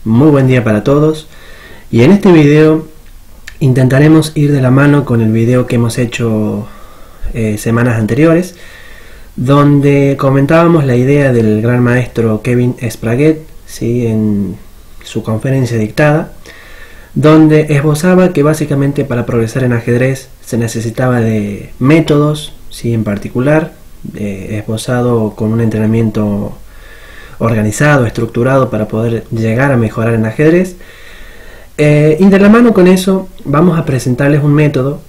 Muy buen día para todos, y en este video intentaremos ir de la mano con el video que hemos hecho semanas anteriores, donde comentábamos la idea del gran maestro Kevin Spraguet, ¿sí?, en su conferencia dictada, donde esbozaba que básicamente para progresar en ajedrez se necesitaba de métodos, ¿sí?, en particular, esbozado con un entrenamiento organizado, estructurado para poder llegar a mejorar en ajedrez. Y de la mano con eso vamos a presentarles un método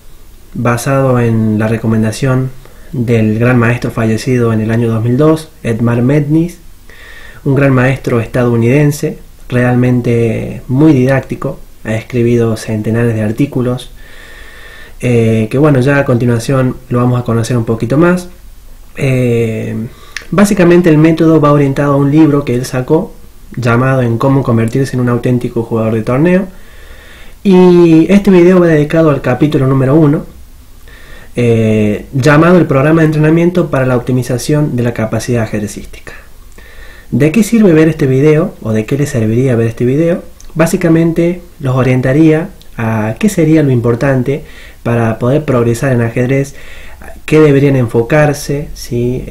basado en la recomendación del gran maestro fallecido en el año 2002, Edmar Mednis, un gran maestro estadounidense, realmente muy didáctico, ha escribido centenares de artículos, que bueno, ya a continuación lo vamos a conocer un poquito más. Básicamente el método va orientado a un libro que él sacó llamado En cómo convertirse en un auténtico jugador de torneo, y este video va dedicado al capítulo número 1, llamado el programa de entrenamiento para la optimización de la capacidad ajedrecística. ¿De qué sirve ver este video o de qué les serviría ver este video? Básicamente los orientaría a qué sería lo importante para poder progresar en ajedrez, qué deberían enfocarse, ¿sí?,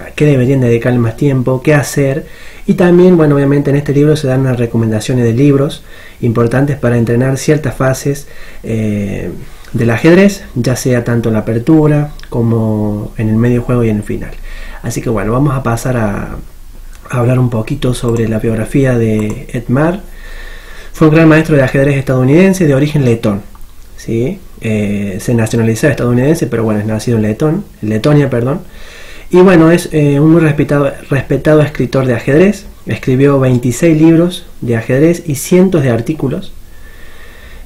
a qué deberían dedicarle más tiempo, qué hacer. Y también, bueno, obviamente en este libro se dan unas recomendaciones de libros importantes para entrenar ciertas fases del ajedrez, ya sea tanto en la apertura como en el medio juego y en el final. Así que bueno, vamos a pasar a hablar un poquito sobre la biografía de Edmar. Fue un gran maestro de ajedrez estadounidense de origen letón, ¿sí? Se nacionalizó estadounidense, pero bueno, es nacido en Letonia, perdón. Y bueno, es un muy respetado escritor de ajedrez. Escribió 26 libros de ajedrez y cientos de artículos.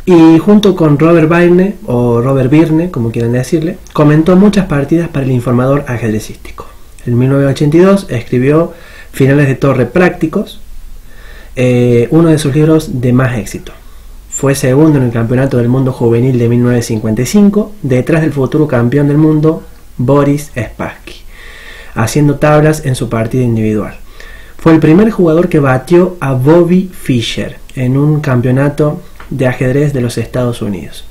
Y junto con Robert Byrne, o Robert Byrne, como quieran decirle, comentó muchas partidas para el Informador Ajedrecístico. En 1982 escribió Finales de Torre Prácticos, uno de sus libros de más éxito. Fue segundo en el Campeonato del Mundo Juvenil de 1955, detrás del futuro campeón del mundo, Boris Spassky, haciendo tablas en su partida individual. Fue el primer jugador que batió a Bobby Fischer en un campeonato de ajedrez de los Estados Unidos.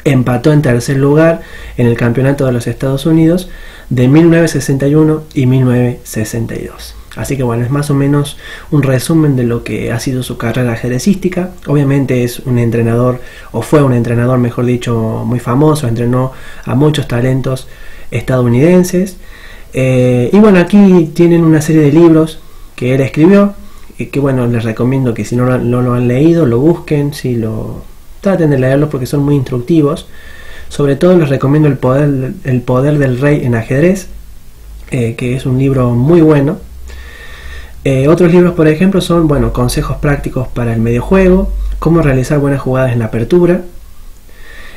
Empató en tercer lugar en el Campeonato de los Estados Unidos de 1961 y 1962. Así que bueno, es más o menos un resumen de lo que ha sido su carrera ajedrecística. Obviamente es un entrenador, o fue un entrenador, mejor dicho, muy famoso. Entrenó a muchos talentos estadounidenses. Y bueno, aquí tienen una serie de libros que él escribió, y que bueno, les recomiendo que si no lo han leído, lo busquen, traten de leerlos porque son muy instructivos. Sobre todo les recomiendo El poder del rey en ajedrez, que es un libro muy bueno. Otros libros, por ejemplo, son, bueno, Consejos prácticos para el medio juego, Cómo realizar buenas jugadas en la apertura.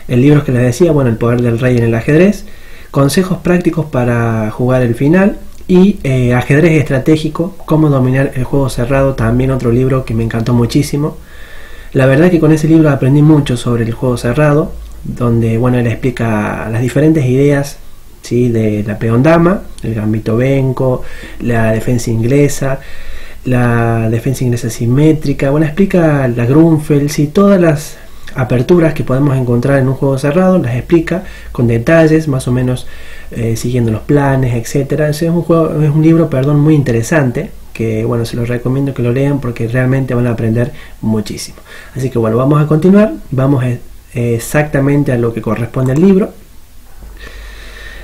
El libro que les decía, bueno, El poder del rey en el ajedrez, Consejos prácticos para jugar el final, y Ajedrez estratégico, Cómo dominar el juego cerrado, también otro libro que me encantó muchísimo. La verdad que con ese libro aprendí mucho sobre el juego cerrado, donde, bueno, él explica las diferentes ideas, ¿sí?, de la peón dama, el gambito benco, la defensa inglesa simétrica. Bueno, explica la Grunfeld, ¿sí?, todas las aperturas que podemos encontrar en un juego cerrado, las explica con detalles, más o menos siguiendo los planes, etcétera. Es un libro, muy interesante, que bueno, se los recomiendo que lo lean porque realmente van a aprender muchísimo. Así que bueno, vamos a continuar, vamos exactamente a lo que corresponde al libro.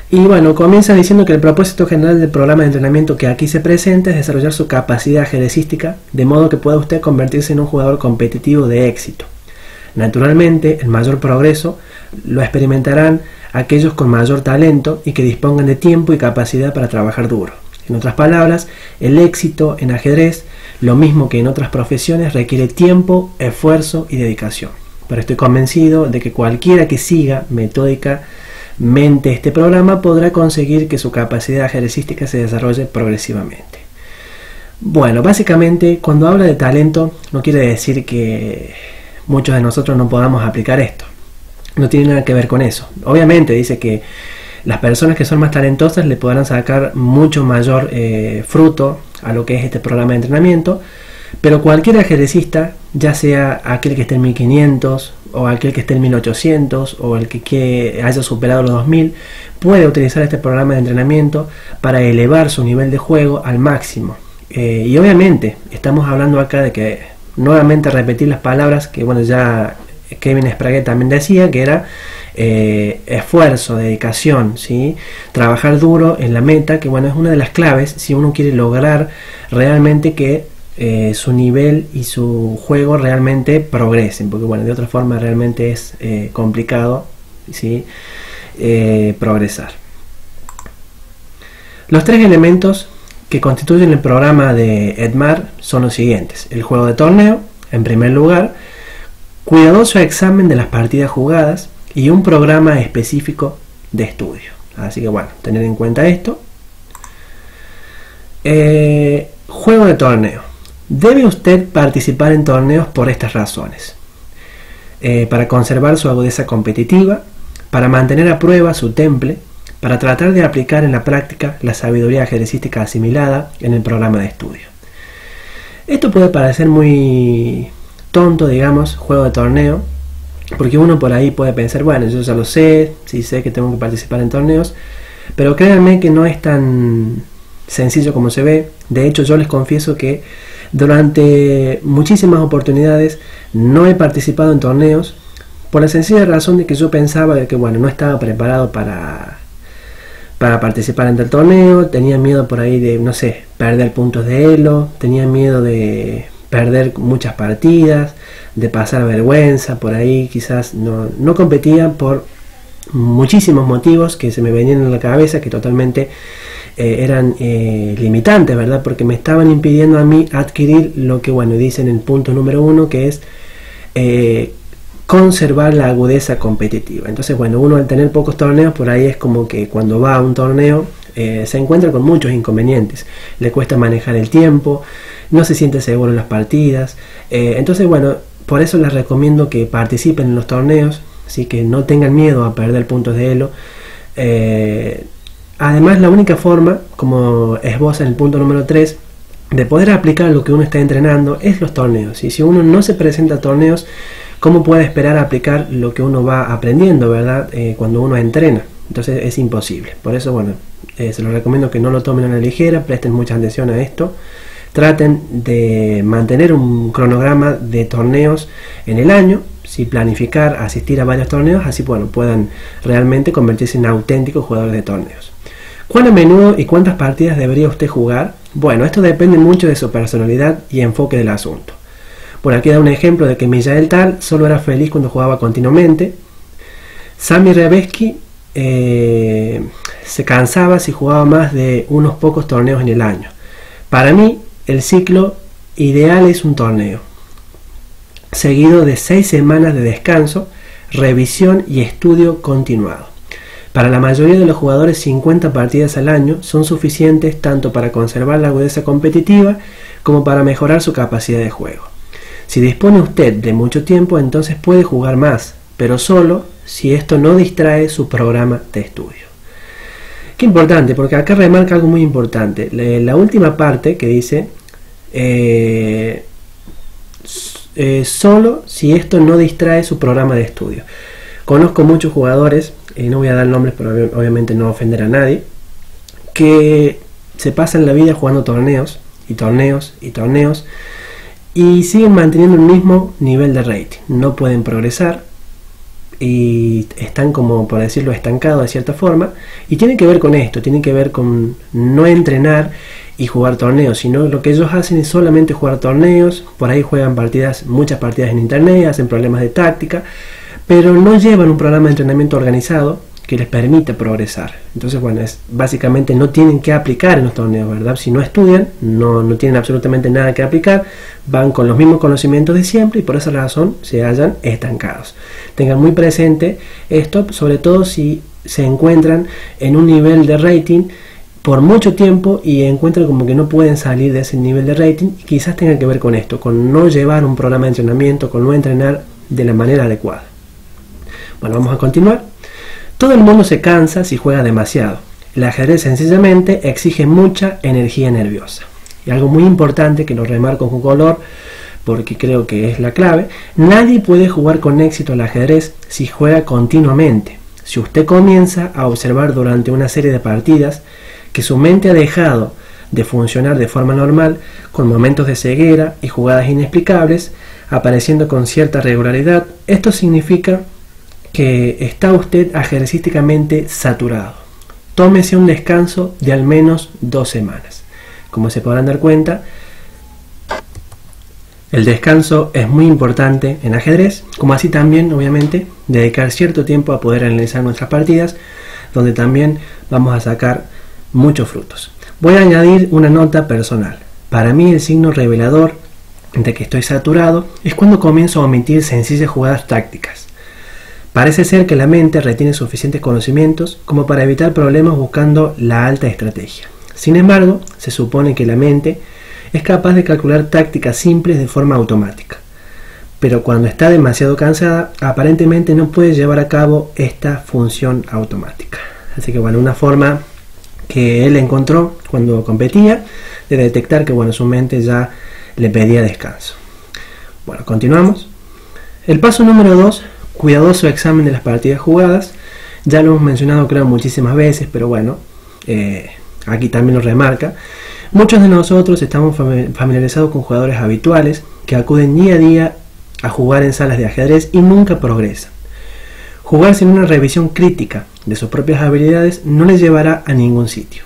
Y bueno, comienza diciendo que el propósito general del programa de entrenamiento que aquí se presenta es desarrollar su capacidad ajedrecística de modo que pueda usted convertirse en un jugador competitivo de éxito. Naturalmente, el mayor progreso lo experimentarán aquellos con mayor talento y que dispongan de tiempo y capacidad para trabajar duro. En otras palabras, el éxito en ajedrez, lo mismo que en otras profesiones, requiere tiempo, esfuerzo y dedicación. Pero estoy convencido de que cualquiera que siga metódicamente este programa podrá conseguir que su capacidad ajedrecística se desarrolle progresivamente. Bueno, básicamente cuando habla de talento no quiere decir que muchos de nosotros no podamos aplicar esto. No tiene nada que ver con eso. Obviamente dice que las personas que son más talentosas le podrán sacar mucho mayor fruto a lo que es este programa de entrenamiento, Pero cualquier ajedrecista, ya sea aquel que esté en 1500 o aquel que esté en 1800 o el que haya superado los 2000, puede utilizar este programa de entrenamiento para elevar su nivel de juego al máximo. Y obviamente estamos hablando acá de que, nuevamente repetir las palabras que bueno, ya Kevin Sprague también decía, que era esfuerzo, dedicación, ¿sí? Trabajar duro en la meta, que bueno, es una de las claves si uno quiere lograr realmente que su nivel y su juego realmente progresen, porque bueno, de otra forma realmente es complicado, ¿sí? Progresar. Los tres elementos que constituyen el programa de Edmar son los siguientes: el juego de torneo, en primer lugar, cuidadoso examen de las partidas jugadas y un programa específico de estudio. Así que bueno, tener en cuenta esto. Juego de torneo. Debe usted participar en torneos por estas razones: para conservar su agudeza competitiva, para mantener a prueba su temple, para tratar de aplicar en la práctica la sabiduría ajedrecística asimilada en el programa de estudio. Esto puede parecer muy tonto, digamos, juego de torneo, porque uno por ahí puede pensar, bueno, yo ya lo sé, sí sé que tengo que participar en torneos, pero créanme que no es tan sencillo como se ve. De hecho, yo les confieso que durante muchísimas oportunidades no he participado en torneos por la sencilla razón de que yo pensaba de que bueno, no estaba preparado para participar en el torneo, tenía miedo por ahí de, no sé, perder puntos de elo, tenía miedo de perder muchas partidas, de pasar vergüenza, por ahí quizás no competía por muchísimos motivos que se me venían en la cabeza, que totalmente eran limitantes, ¿verdad? Porque me estaban impidiendo a mí adquirir lo que, bueno, dicen en el punto número 1, que es conservar la agudeza competitiva. Entonces, bueno, uno al tener pocos torneos, por ahí es como que cuando va a un torneo se encuentra con muchos inconvenientes. Le cuesta manejar el tiempo, no se siente seguro en las partidas. Entonces, bueno, por eso les recomiendo que participen en los torneos, así que no tengan miedo a perder puntos de elo. Además, la única forma, como esboza en el punto número 3, de poder aplicar lo que uno está entrenando es los torneos. Y si uno no se presenta a torneos, ¿cómo puede esperar a aplicar lo que uno va aprendiendo, verdad? Cuando uno entrena. Entonces es imposible. Por eso, bueno, se los recomiendo que no lo tomen a la ligera, presten mucha atención a esto. Traten de mantener un cronograma de torneos en el año, si planificar asistir a varios torneos, así bueno, puedan realmente convertirse en auténticos jugadores de torneos. ¿Cuán a menudo y cuántas partidas debería usted jugar? Bueno, esto depende mucho de su personalidad y enfoque del asunto. Por aquí da un ejemplo de que Mijael Tal solo era feliz cuando jugaba continuamente. Sami Rebeski se cansaba si jugaba más de unos pocos torneos en el año. Para mí, el ciclo ideal es un torneo, seguido de 6 semanas de descanso, revisión y estudio continuado. Para la mayoría de los jugadores, 50 partidas al año son suficientes tanto para conservar la agudeza competitiva como para mejorar su capacidad de juego. Si dispone usted de mucho tiempo, entonces puede jugar más, pero solo si esto no distrae su programa de estudio. Qué importante, porque acá remarca algo muy importante. La última parte que dice, solo si esto no distrae su programa de estudio. Conozco muchos jugadores, no voy a dar nombres, pero obviamente no ofender a nadie, que se pasan la vida jugando torneos y torneos y torneos y siguen manteniendo el mismo nivel de rating. No pueden progresar y están, como por decirlo, estancados de cierta forma, y tiene que ver con esto, tiene que ver con no entrenar y jugar torneos, sino lo que ellos hacen es solamente jugar torneos. Por ahí juegan partidas, muchas partidas en internet, hacen problemas de táctica, pero no llevan un programa de entrenamiento organizado que les permite progresar. Entonces, bueno, básicamente no tienen que aplicar en los torneos, ¿verdad? Si no estudian, no tienen absolutamente nada que aplicar, van con los mismos conocimientos de siempre y por esa razón se hallan estancados. Tengan muy presente esto, sobre todo si se encuentran en un nivel de rating por mucho tiempo y encuentran como que no pueden salir de ese nivel de rating, y quizás tenga que ver con esto, con no llevar un programa de entrenamiento, con no entrenar de la manera adecuada. Bueno, vamos a continuar. Todo el mundo se cansa si juega demasiado. El ajedrez sencillamente exige mucha energía nerviosa. Y algo muy importante que lo remarco con color porque creo que es la clave: nadie puede jugar con éxito al ajedrez si juega continuamente. Si usted comienza a observar durante una serie de partidas que su mente ha dejado de funcionar de forma normal, con momentos de ceguera y jugadas inexplicables apareciendo con cierta regularidad, esto significa que está usted ajedrecísticamente saturado. Tómese un descanso de al menos 2 semanas. Como se podrán dar cuenta, el descanso es muy importante en ajedrez, como así también, obviamente, dedicar cierto tiempo a poder analizar nuestras partidas, donde también vamos a sacar muchos frutos. Voy a añadir una nota personal. Para mí el signo revelador de que estoy saturado es cuando comienzo a omitir sencillas jugadas tácticas. Parece ser que la mente retiene suficientes conocimientos como para evitar problemas buscando la alta estrategia. Sin embargo, se supone que la mente es capaz de calcular tácticas simples de forma automática. Pero cuando está demasiado cansada, aparentemente no puede llevar a cabo esta función automática. Así que bueno, una forma que él encontró cuando competía de detectar que bueno, su mente ya le pedía descanso. Bueno, continuamos. El paso número 2, cuidadoso examen de las partidas jugadas. Ya lo hemos mencionado creo muchísimas veces, pero bueno, aquí también lo remarca. Muchos de nosotros estamos familiarizados con jugadores habituales que acuden día a día a jugar en salas de ajedrez y nunca progresan. Jugar sin una revisión crítica de sus propias habilidades no les llevará a ningún sitio.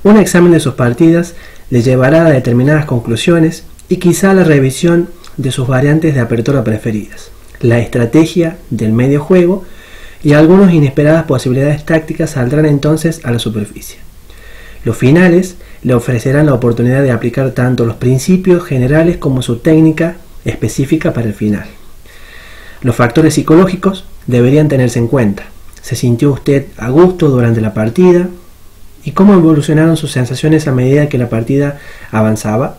Un examen de sus partidas les llevará a determinadas conclusiones y quizá a la revisión de sus variantes de apertura preferidas, la estrategia del medio juego y algunas inesperadas posibilidades tácticas saldrán entonces a la superficie. Los finales le ofrecerán la oportunidad de aplicar tanto los principios generales como su técnica específica para el final. Los factores psicológicos deberían tenerse en cuenta. ¿Se sintió usted a gusto durante la partida? ¿Y cómo evolucionaron sus sensaciones a medida que la partida avanzaba?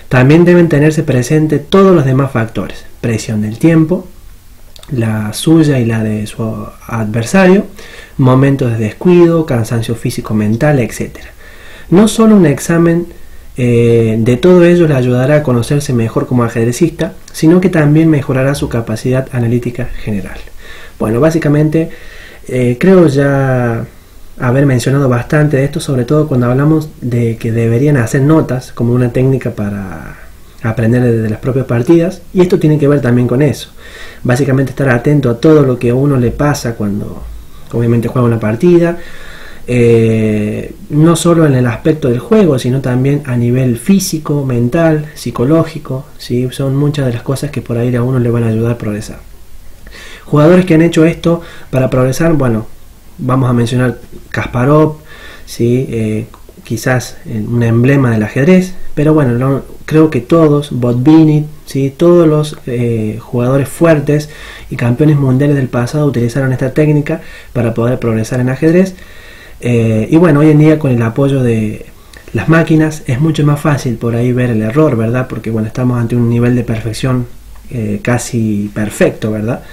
También deben tenerse presentes todos los demás factores: presión del tiempo, la suya y la de su adversario, momentos de descuido, cansancio físico, mental, etc. No solo un examen de todo ello le ayudará a conocerse mejor como ajedrecista, sino que también mejorará su capacidad analítica general. Bueno, básicamente creo ya haber mencionado bastante de esto, sobre todo cuando hablamos de que deberían hacer notas como una técnica para aprender desde las propias partidas, y esto tiene que ver también con eso. Básicamente estar atento a todo lo que a uno le pasa cuando obviamente juega una partida, no solo en el aspecto del juego, sino también a nivel físico, mental, psicológico, ¿sí? Son muchas de las cosas que por ahí a uno le van a ayudar a progresar. Jugadores que han hecho esto para progresar, bueno, vamos a mencionar Kasparov, ¿sí? Quizás un emblema del ajedrez, pero bueno, creo que todos, Botvinnik, ¿sí? Todos los jugadores fuertes y campeones mundiales del pasado utilizaron esta técnica para poder progresar en ajedrez. Y bueno, hoy en día con el apoyo de las máquinas es mucho más fácil por ahí ver el error, ¿verdad? Porque bueno, estamos ante un nivel de perfección casi perfecto, ¿verdad?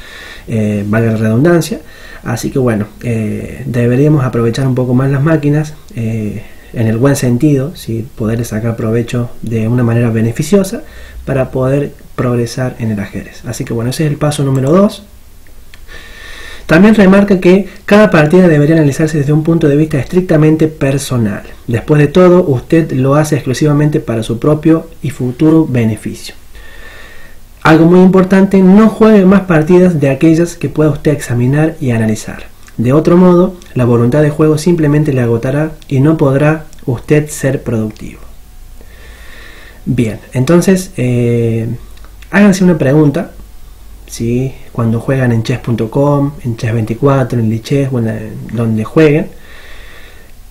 Valga la redundancia. Así que bueno, deberíamos aprovechar un poco más las máquinas en el buen sentido, ¿sí? Poder sacar provecho de una manera beneficiosa para poder progresar en el ajedrez. Así que bueno, ese es el paso número 2. También remarca que cada partida debería analizarse desde un punto de vista estrictamente personal. Después de todo, usted lo hace exclusivamente para su propio y futuro beneficio. Algo muy importante: no juegue más partidas de aquellas que pueda usted examinar y analizar. De otro modo, la voluntad de juego simplemente le agotará y no podrá usted ser productivo. Bien, entonces, háganse una pregunta. ¿Sí? Cuando juegan en chess.com, en chess24, en Lichess, bueno, donde jueguen,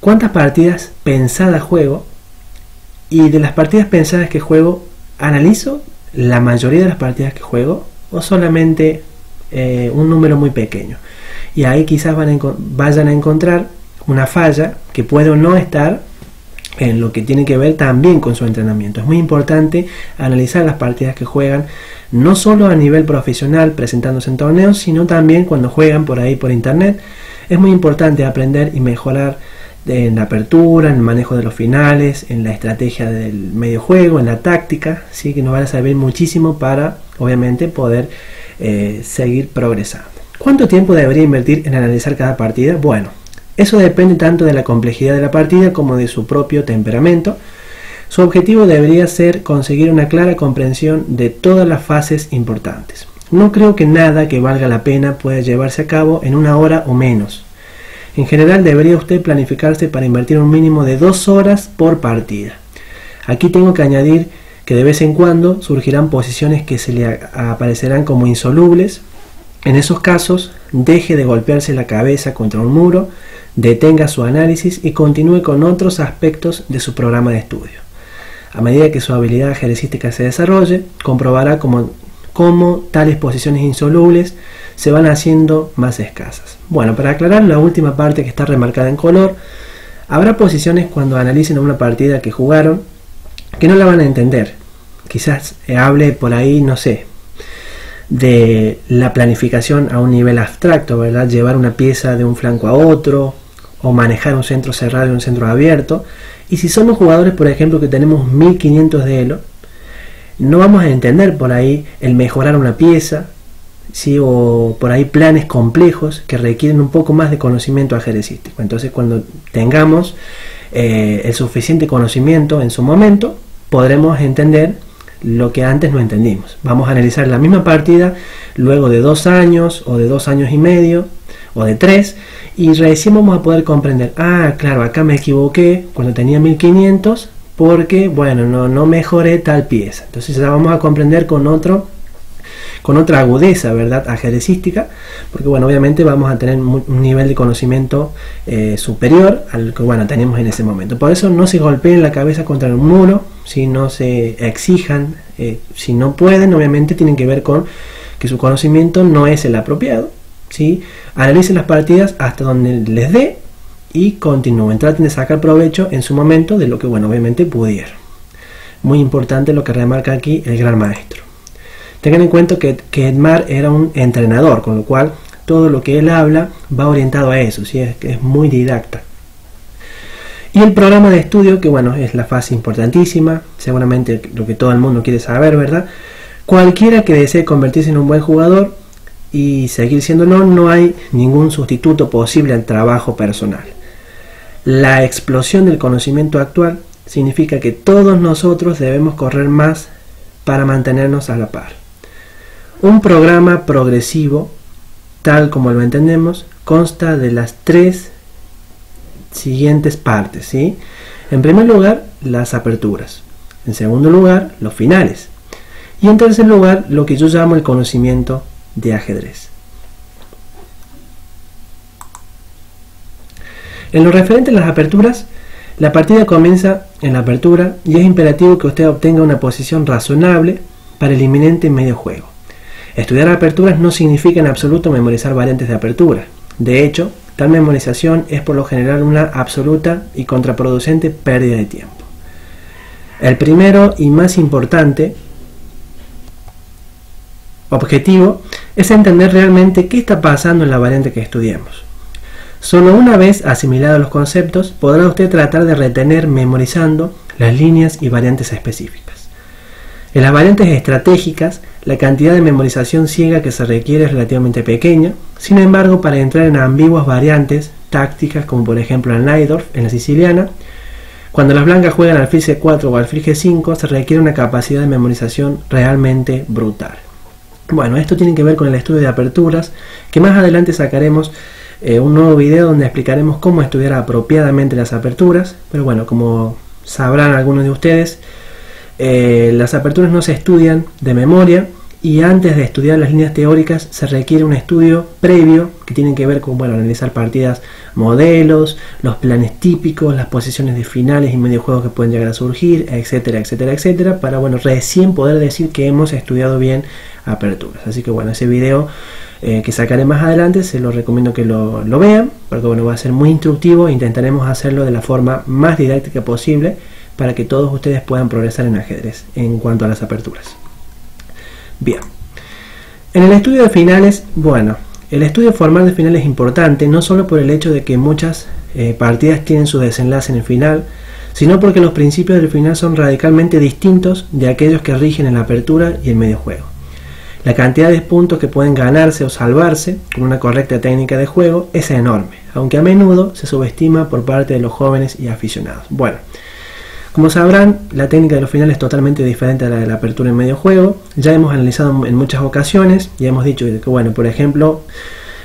¿cuántas partidas pensadas juego? Y de las partidas pensadas que juego, ¿analizo la mayoría de las partidas que juego o solamente un número muy pequeño? Y ahí quizás vayan a encontrar una falla que puede o no estar en lo que tiene que ver también con su entrenamiento. Es muy importante analizar las partidas que juegan, no solo a nivel profesional presentándose en torneos, sino también cuando juegan por ahí por internet. Es muy importante aprender y mejorar en la apertura, en el manejo de los finales, en la estrategia del medio juego, en la táctica, ¿sí? Que nos van a servir muchísimo para, obviamente, poder seguir progresando. ¿Cuánto tiempo debería invertir en analizar cada partida? Bueno, eso depende tanto de la complejidad de la partida como de su propio temperamento. Su objetivo debería ser conseguir una clara comprensión de todas las fases importantes. No creo que nada que valga la pena pueda llevarse a cabo en 1 hora o menos. En general debería usted planificarse para invertir un mínimo de 2 horas por partida. Aquí tengo que añadir que de vez en cuando surgirán posiciones que se le aparecerán como insolubles. En esos casos, deje de golpearse la cabeza contra un muro, detenga su análisis y continúe con otros aspectos de su programa de estudio. A medida que su habilidad ajedrecística se desarrolle, comprobará cómo tales posiciones insolubles se van haciendo más escasas. Bueno, para aclarar la última parte que está remarcada en color, habrá posiciones cuando analicen una partida que jugaron que no la van a entender. Quizás hable por ahí, no sé, de la planificación a un nivel abstracto, ¿verdad? Llevar una pieza de un flanco a otro, o manejar un centro cerrado y un centro abierto. Y si somos jugadores, por ejemplo, que tenemos 1500 de elo, no vamos a entender por ahí el mejorar una pieza, ¿sí? O por ahí planes complejos que requieren un poco más de conocimiento ajedrecístico. Entonces, cuando tengamos el suficiente conocimiento en su momento, podremos entender lo que antes no entendimos. Vamos a analizar la misma partida luego de 2 años o de 2 años y medio o de 3, y recién vamos a poder comprender, claro, acá me equivoqué cuando tenía 1500 porque, bueno, no mejoré tal pieza. Entonces ya vamos a comprender con otra agudeza, ¿verdad? Ajedrecística, porque, bueno, obviamente vamos a tener un nivel de conocimiento superior al que, bueno, tenemos en ese momento. Por eso no se golpeen la cabeza contra un muro, si no se exijan, si no pueden, obviamente tienen que ver con que su conocimiento no es el apropiado, ¿sí? Analicen las partidas hasta donde les dé y continúen, traten de sacar provecho en su momento de lo que, bueno, obviamente pudieron. Muy importante lo que remarca aquí el gran maestro. Tengan en cuenta que Edmar era un entrenador, con lo cual todo lo que él habla va orientado a eso, ¿sí? Es muy didacta. Y el programa de estudio, que, bueno, es la fase importantísima, seguramente lo que todo el mundo quiere saber, ¿verdad? Cualquiera que desee convertirse en un buen jugador y seguir siéndolo, no hay ningún sustituto posible al trabajo personal. La explosión del conocimiento actual significa que todos nosotros debemos correr más para mantenernos a la par. Un programa progresivo, tal como lo entendemos, consta de las 3 siguientes partes, ¿sí? En primer lugar, las aperturas. En segundo lugar, los finales. Y en tercer lugar, lo que yo llamo el conocimiento de ajedrez. En lo referente a las aperturas, la partida comienza en la apertura y es imperativo que usted obtenga una posición razonable para el inminente medio juego. Estudiar aperturas no significa en absoluto memorizar variantes de apertura. De hecho, tal memorización es por lo general una absoluta y contraproducente pérdida de tiempo. El primero y más importante objetivo es entender realmente qué está pasando en la variante que estudiemos. Solo una vez asimilados los conceptos podrá usted tratar de retener memorizando las líneas y variantes específicas. En las variantes estratégicas, la cantidad de memorización ciega que se requiere es relativamente pequeña. Sin embargo, para entrar en ambiguas variantes tácticas, como por ejemplo el Najdorf en la siciliana, cuando las blancas juegan alfil c4 o alfil g5, se requiere una capacidad de memorización realmente brutal. Bueno, esto tiene que ver con el estudio de aperturas, que más adelante sacaremos un nuevo video donde explicaremos cómo estudiar apropiadamente las aperturas. Pero bueno, como sabrán algunos de ustedes, las aperturas no se estudian de memoria, y antes de estudiar las líneas teóricas se requiere un estudio previo que tiene que ver con, bueno, analizar partidas, modelos, los planes típicos, las posiciones de finales y medio juegos que pueden llegar a surgir, etcétera, etcétera, etcétera, para, bueno, recién poder decir que hemos estudiado bien aperturas. Así que, bueno, ese video que sacaré más adelante se lo recomiendo que lo vean, porque, bueno, va a ser muy instructivo e intentaremos hacerlo de la forma más didáctica posible para que todos ustedes puedan progresar en ajedrez en cuanto a las aperturas. Bien, en el estudio de finales, bueno, el estudio formal del final es importante, no solo por el hecho de que muchas partidas tienen su desenlace en el final, sino porque los principios del final son radicalmente distintos de aquellos que rigen en la apertura y el medio juego. La cantidad de puntos que pueden ganarse o salvarse con una correcta técnica de juego es enorme, aunque a menudo se subestima por parte de los jóvenes y aficionados. Bueno, como sabrán, la técnica de los finales es totalmente diferente a la de la apertura y medio juego. Ya hemos analizado en muchas ocasiones y hemos dicho que, bueno, por ejemplo,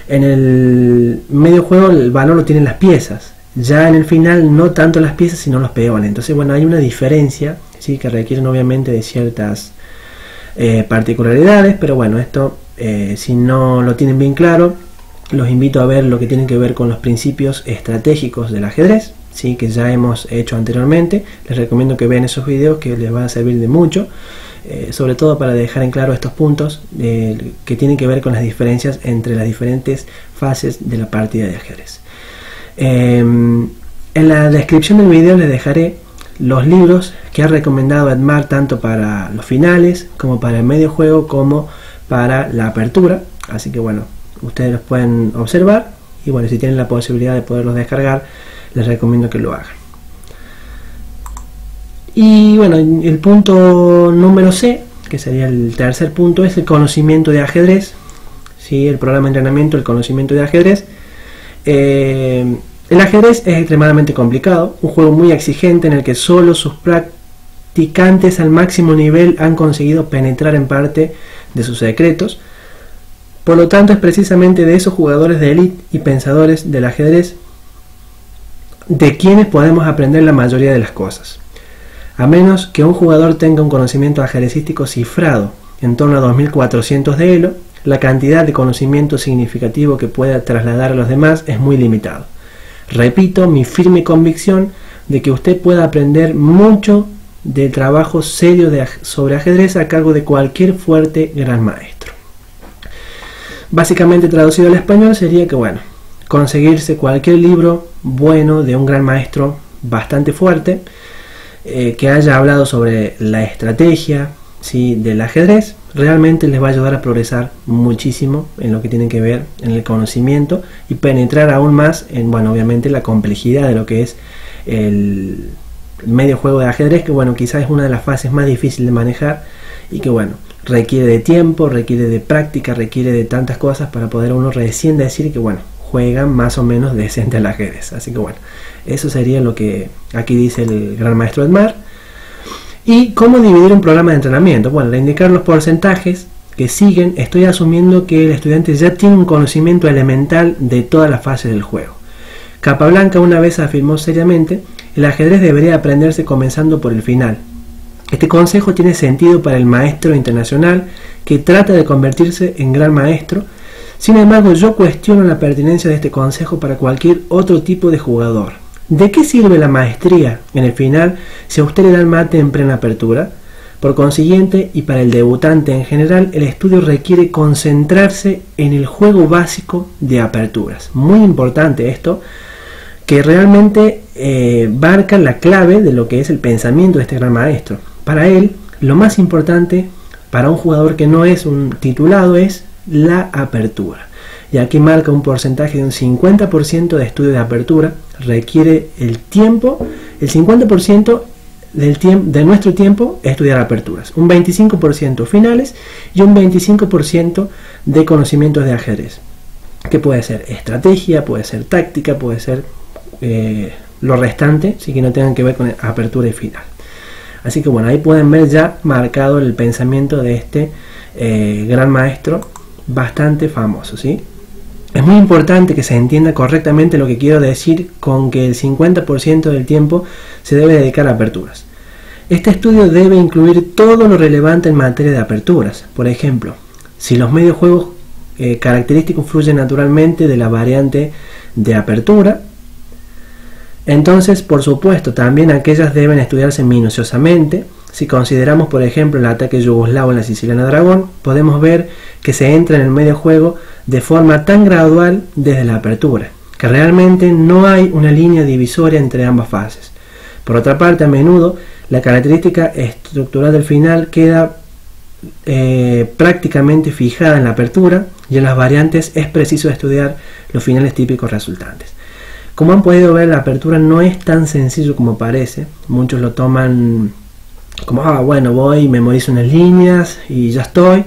en el medio juego el valor lo tienen las piezas. Ya en el final no tanto las piezas sino los peones. Entonces, bueno, hay una diferencia, ¿sí?, que requieren obviamente de ciertas particularidades, pero bueno, esto si no lo tienen bien claro, los invito a ver lo que tiene que ver con los principios estratégicos del ajedrez, ¿sí?, que ya hemos hecho anteriormente. Les recomiendo que vean esos videos que les van a servir de mucho, sobre todo para dejar en claro estos puntos que tienen que ver con las diferencias entre las diferentes fases de la partida de ajedrez. En la descripción del video les dejaré los libros que ha recomendado Edmar tanto para los finales como para el medio juego como para la apertura, así que bueno, ustedes los pueden observar y bueno, si tienen la posibilidad de poderlos descargar, les recomiendo que lo hagan. Y bueno, el punto número C, que sería el tercer punto, es el conocimiento de ajedrez, ¿sí?, el programa de entrenamiento, el conocimiento de ajedrez. El ajedrez es extremadamente complicado, un juego muy exigente en el que solo sus practicantes al máximo nivel han conseguido penetrar en parte de sus secretos. Por lo tanto, es precisamente de esos jugadores de élite y pensadores del ajedrez de quienes podemos aprender la mayoría de las cosas. A menos que un jugador tenga un conocimiento ajedrecístico cifrado en torno a 2400 de Elo, la cantidad de conocimiento significativo que pueda trasladar a los demás es muy limitado. Repito mi firme convicción de que usted pueda aprender mucho del trabajo serio sobre ajedrez a cargo de cualquier fuerte gran maestro. Básicamente traducido al español sería que, bueno, conseguirse cualquier libro bueno de un gran maestro bastante fuerte que haya hablado sobre la estrategia, ¿sí?, del ajedrez, realmente les va a ayudar a progresar muchísimo en lo que tiene que ver en el conocimiento y penetrar aún más en, bueno, obviamente la complejidad de lo que es el medio juego de ajedrez, que bueno, quizás es una de las fases más difíciles de manejar y que bueno, requiere de tiempo, requiere de práctica, requiere de tantas cosas para poder uno recién decir que bueno, juegan más o menos decente al ajedrez. Así que bueno, eso sería lo que aquí dice el gran maestro Edmar. ¿Y cómo dividir un programa de entrenamiento? Bueno, al indicar los porcentajes que siguen, estoy asumiendo que el estudiante ya tiene un conocimiento elemental de todas las fases del juego. Capablanca una vez afirmó seriamente: el ajedrez debería aprenderse comenzando por el final. Este consejo tiene sentido para el maestro internacional que trata de convertirse en gran maestro. Sin embargo, yo cuestiono la pertinencia de este consejo para cualquier otro tipo de jugador. ¿De qué sirve la maestría en el final si a usted le da el mate en plena apertura? Por consiguiente, y para el debutante en general, el estudio requiere concentrarse en el juego básico de aperturas. Muy importante esto, que realmente marca la clave de lo que es el pensamiento de este gran maestro. Para él, lo más importante para un jugador que no es un titulado es la apertura. Y aquí marca un porcentaje de un 50% de estudio de apertura. Requiere el tiempo, el 50% de nuestro tiempo estudiar aperturas, un 25% finales y un 25% de conocimientos de ajedrez, que puede ser estrategia, puede ser táctica, puede ser lo restante, sí, que no tengan que ver con apertura y final. Así que bueno, ahí pueden ver ya marcado el pensamiento de este gran maestro bastante famoso, ¿sí? Es muy importante que se entienda correctamente lo que quiero decir con que el 50% del tiempo se debe dedicar a aperturas. Este estudio debe incluir todo lo relevante en materia de aperturas. Por ejemplo, si los medios juegos característicos fluyen naturalmente de la variante de apertura, entonces, por supuesto, también aquellas deben estudiarse minuciosamente. Si consideramos, por ejemplo, el ataque yugoslavo en la Siciliana Dragón, podemos ver que se entra en el medio juego de forma tan gradual desde la apertura, que realmente no hay una línea divisoria entre ambas fases. Por otra parte, a menudo, la característica estructural del final queda prácticamente fijada en la apertura, y en las variantes es preciso estudiar los finales típicos resultantes. Como han podido ver, la apertura no es tan sencillo como parece. Muchos lo toman como, bueno, voy, memorizo unas líneas y ya estoy.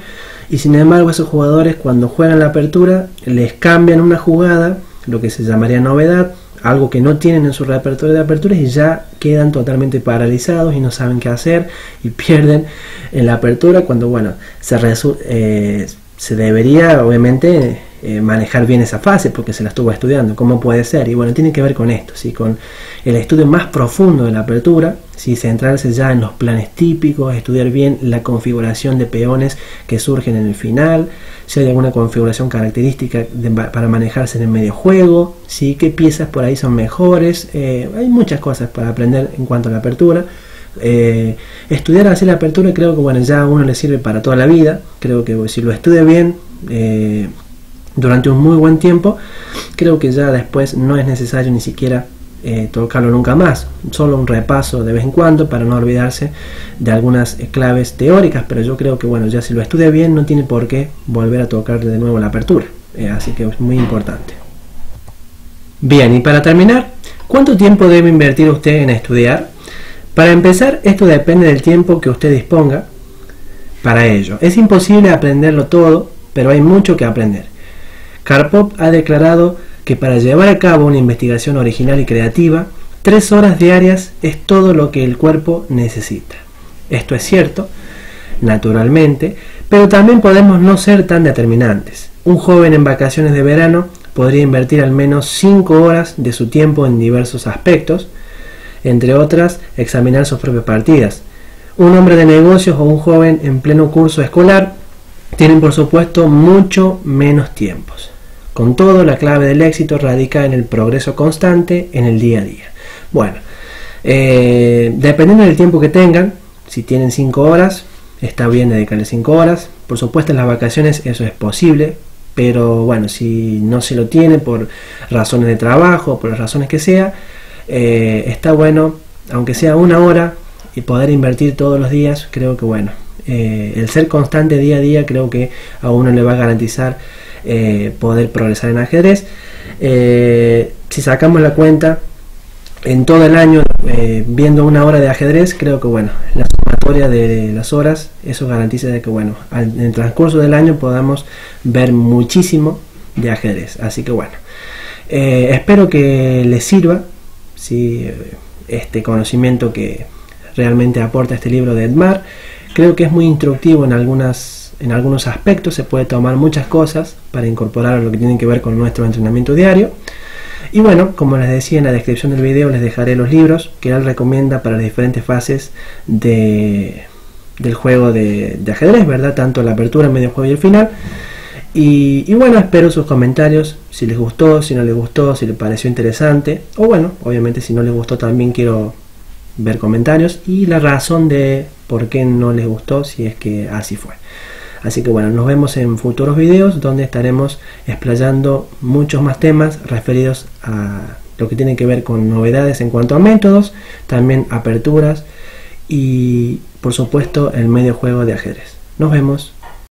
Y sin embargo, esos jugadores cuando juegan la apertura les cambian una jugada, lo que se llamaría novedad, algo que no tienen en su repertorio de aperturas, y ya quedan totalmente paralizados y no saben qué hacer y pierden en la apertura, cuando bueno, se debería obviamente manejar bien esa fase porque se la estuvo estudiando. ¿Cómo puede ser? Y bueno, tiene que ver con esto, ¿sí? Con el estudio más profundo de la apertura, ¿sí? Centrarse ya en los planes típicos, estudiar bien la configuración de peones que surgen en el final, si hay alguna configuración característica para manejarse en el medio juego, ¿sí? Qué piezas por ahí son mejores. Hay muchas cosas para aprender en cuanto a la apertura. Estudiar así la apertura creo que bueno, ya a uno le sirve para toda la vida. Creo que si lo estudia bien durante un muy buen tiempo, creo que ya después no es necesario ni siquiera tocarlo nunca más, solo un repaso de vez en cuando para no olvidarse de algunas claves teóricas, pero yo creo que bueno, ya si lo estudia bien no tiene por qué volver a tocar de nuevo la apertura, así que es muy importante. Bien, y para terminar, ¿cuánto tiempo debe invertir usted en estudiar? Para empezar, esto depende del tiempo que usted disponga para ello. Es imposible aprenderlo todo, pero hay mucho que aprender. Karpov ha declarado que para llevar a cabo una investigación original y creativa, 3 horas diarias es todo lo que el cuerpo necesita. Esto es cierto, naturalmente, pero también podemos no ser tan determinantes. Un joven en vacaciones de verano podría invertir al menos 5 horas de su tiempo en diversos aspectos, entre otras, examinar sus propias partidas. Un hombre de negocios o un joven en pleno curso escolar tienen por supuesto mucho menos tiempos. Con todo, la clave del éxito radica en el progreso constante en el día a día. Bueno, dependiendo del tiempo que tengan, si tienen 5 horas, está bien dedicarle 5 horas. Por supuesto en las vacaciones eso es posible, pero bueno, si no se lo tiene por razones de trabajo, por las razones que sea, está bueno, aunque sea 1 hora, y poder invertir todos los días. Creo que bueno, el ser constante día a día creo que a uno le va a garantizar poder progresar en ajedrez. Si sacamos la cuenta en todo el año viendo 1 hora de ajedrez, creo que bueno, la sumatoria de las horas, eso garantiza de que bueno, en el transcurso del año podamos ver muchísimo de ajedrez. Así que bueno, espero que les sirva, ¿sí? Este conocimiento que realmente aporta este libro de Edmar. Creo que es muy instructivo en algunos aspectos, se puede tomar muchas cosas para incorporar a lo que tiene que ver con nuestro entrenamiento diario. Y bueno, como les decía, en la descripción del video les dejaré los libros que él recomienda para las diferentes fases del juego de ajedrez, ¿verdad? Tanto la apertura, el medio juego y el final. Y bueno, espero sus comentarios, si les gustó, si no les gustó, si les pareció interesante, o bueno, obviamente si no les gustó también quiero ver comentarios y la razón de por qué no les gustó, si es que así fue. Así que bueno, nos vemos en futuros videos donde estaremos explayando muchos más temas referidos a lo que tiene que ver con novedades en cuanto a métodos, también aperturas y por supuesto el medio juego de ajedrez. Nos vemos.